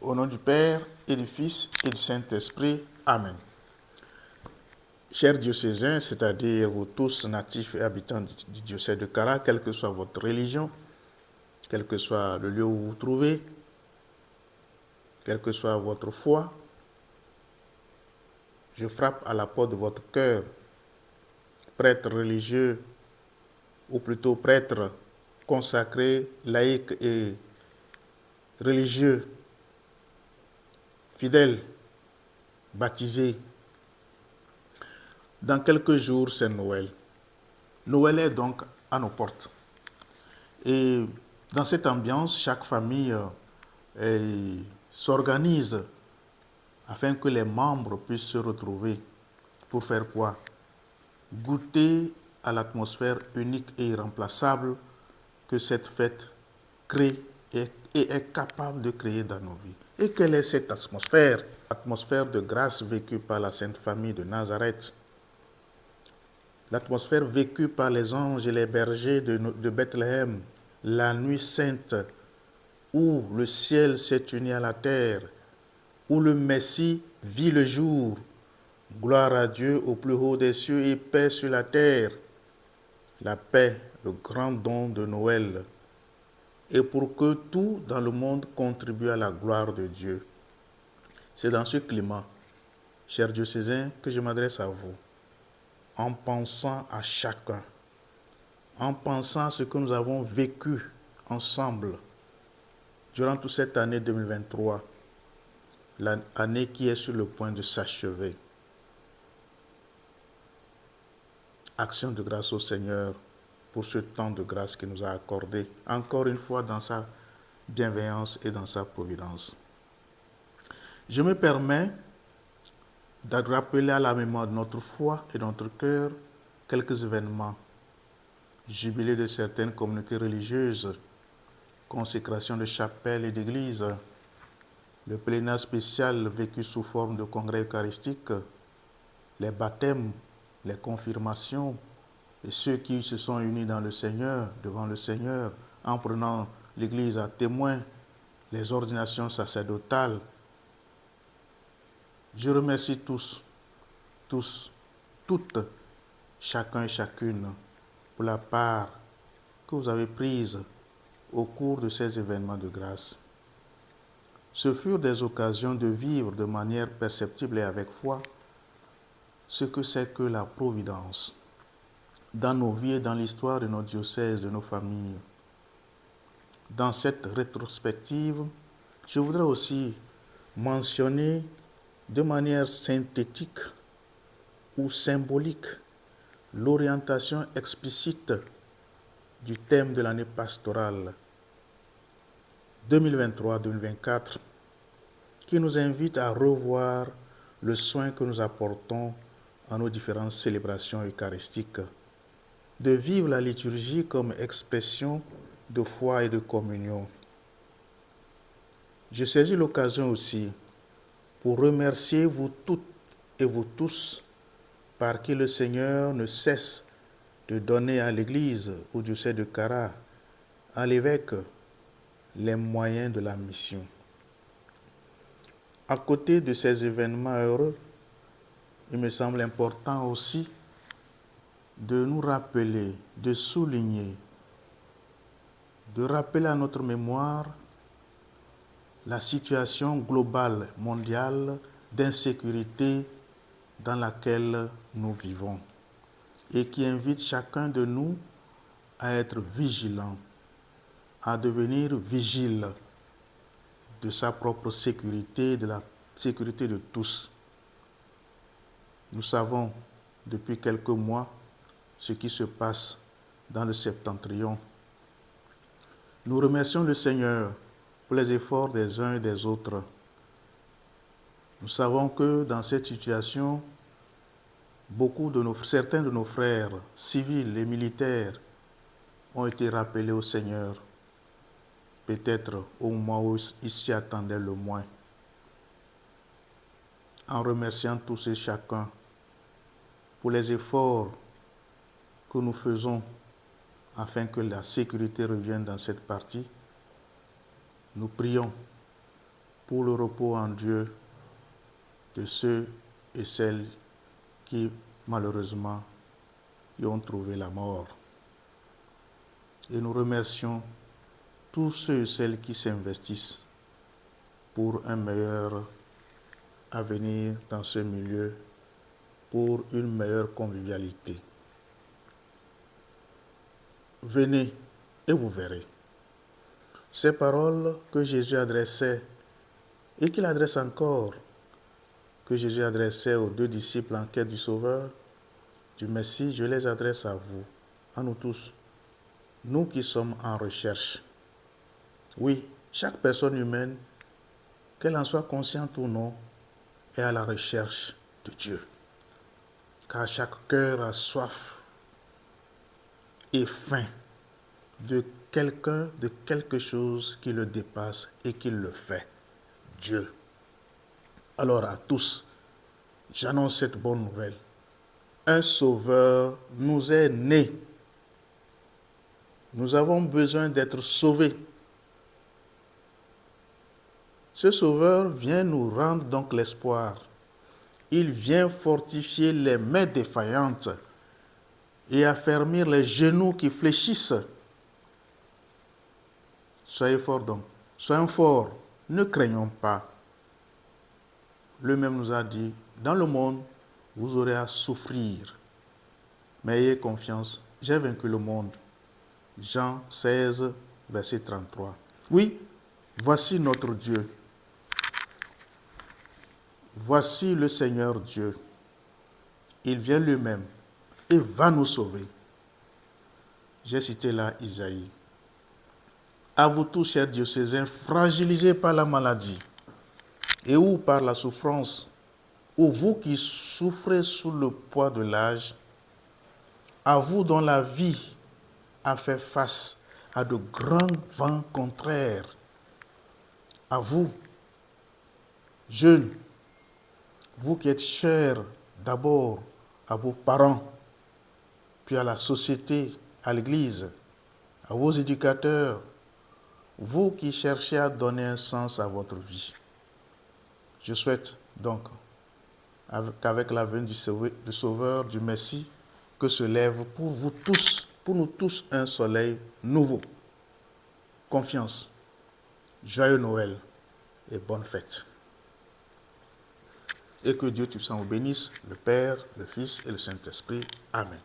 Au nom du Père et du Fils et du Saint-Esprit. Amen. Chers diocésains, c'est-à-dire vous tous natifs et habitants du diocèse de Kara, quelle que soit votre religion, quel que soit le lieu où vous vous trouvez, quelle que soit votre foi, je frappe à la porte de votre cœur, prêtre religieux, ou plutôt prêtre consacré, laïque et religieux, fidèle, baptisé. Dans quelques jours, c'est Noël. Noël est donc à nos portes. Et dans cette ambiance, chaque famille s'organise afin que les membres puissent se retrouver. Pour faire quoi? Goûter à l'atmosphère unique et irremplaçable que cette fête crée et est capable de créer dans nos vies. Et quelle est cette atmosphère? L'atmosphère de grâce vécue par la Sainte Famille de Nazareth. L'atmosphère vécue par les anges et les bergers de Bethléem, la nuit sainte, où le ciel s'est uni à la terre, où le Messie vit le jour. Gloire à Dieu au plus haut des cieux et paix sur la terre. La paix, le grand don de Noël, et pour que tout dans le monde contribue à la gloire de Dieu. C'est dans ce climat, chers diocésains, que je m'adresse à vous, en pensant à chacun, en pensant à ce que nous avons vécu ensemble durant toute cette année 2023, l'année qui est sur le point de s'achever. Action de grâce au Seigneur pour ce temps de grâce qu'il nous a accordé, encore une fois dans sa bienveillance et dans sa providence. Je me permets de rappeler à la mémoire de notre foi et de notre cœur quelques événements. Jubilé de certaines communautés religieuses, consécration de chapelles et d'églises, le pèlerinage spécial vécu sous forme de congrès eucharistique, les baptêmes, les confirmations, et ceux qui se sont unis dans le Seigneur, devant le Seigneur, en prenant l'Église à témoin, les ordinations sacerdotales. Je remercie tous, toutes, chacun et chacune, pour la part que vous avez prise au cours de ces événements de grâce. Ce furent des occasions de vivre de manière perceptible et avec foi ce que c'est que la providence dans nos vies et dans l'histoire de nos diocèses, de nos familles. Dans cette rétrospective, je voudrais aussi mentionner de manière synthétique ou symbolique l'orientation explicite du thème de l'année pastorale 2023-2024 qui nous invite à revoir le soin que nous apportons à nos différentes célébrations eucharistiques, de vivre la liturgie comme expression de foi et de communion. Je saisis l'occasion aussi pour remercier vous toutes et vous tous par qui le Seigneur ne cesse de donner à l'Église, au diocèse de Kara, à l'évêque, les moyens de la mission. À côté de ces événements heureux, il me semble important aussi de nous rappeler, de souligner, de rappeler à notre mémoire la situation globale, mondiale, d'insécurité dans laquelle nous vivons et qui invite chacun de nous à être vigilant, à devenir vigile de sa propre sécurité, de la sécurité de tous. Nous savons depuis quelques mois ce qui se passe dans le septentrion. Nous remercions le Seigneur pour les efforts des uns et des autres. Nous savons que dans cette situation, certains de nos frères civils et militaires ont été rappelés au Seigneur, peut-être au moment où ils s'y attendaient le moins. En remerciant tous et chacun pour les efforts que nous faisons afin que la sécurité revienne dans cette partie, nous prions pour le repos en Dieu de ceux et celles qui, malheureusement, y ont trouvé la mort. Et nous remercions tous ceux et celles qui s'investissent pour un meilleur avenir dans ce milieu, pour une meilleure convivialité. Venez et vous verrez. Ces paroles que Jésus adressait et qu'il adresse encore, que Jésus adressait aux 2 disciples en quête du Sauveur, du Messie, je les adresse à vous, à nous tous, nous qui sommes en recherche. Oui, chaque personne humaine, qu'elle en soit consciente ou non, est à la recherche de Dieu. Car chaque cœur a soif et faim de quelqu'un, de quelque chose qui le dépasse et qui le fait. Dieu. Alors à tous, j'annonce cette bonne nouvelle. Un sauveur nous est né. Nous avons besoin d'être sauvés. Ce sauveur vient nous rendre donc l'espoir. Il vient fortifier les mains défaillantes et affermir les genoux qui fléchissent. Soyez forts donc, soyons forts, ne craignons pas. Lui-même nous a dit, dans le monde, vous aurez à souffrir. Mais ayez confiance, j'ai vaincu le monde. Jean 16, verset 33. Oui, voici notre Dieu. Voici le Seigneur Dieu. Il vient lui-même et va nous sauver. J'ai cité là Isaïe. À vous tous, chers diocésains, fragilisés par la maladie et ou par la souffrance, ou vous qui souffrez sous le poids de l'âge, à vous dont la vie a fait face à de grands vents contraires, à vous, jeunes, vous qui êtes chers d'abord à vos parents, puis à la société, à l'Église, à vos éducateurs, vous qui cherchez à donner un sens à votre vie. Je souhaite donc qu'avec la venue du Sauveur, du Messie, que se lève pour vous tous, pour nous tous, un soleil nouveau. Confiance, joyeux Noël et bonne fête. Et que Dieu Tout-Puissant vous bénisse, le Père, le Fils et le Saint-Esprit. Amen.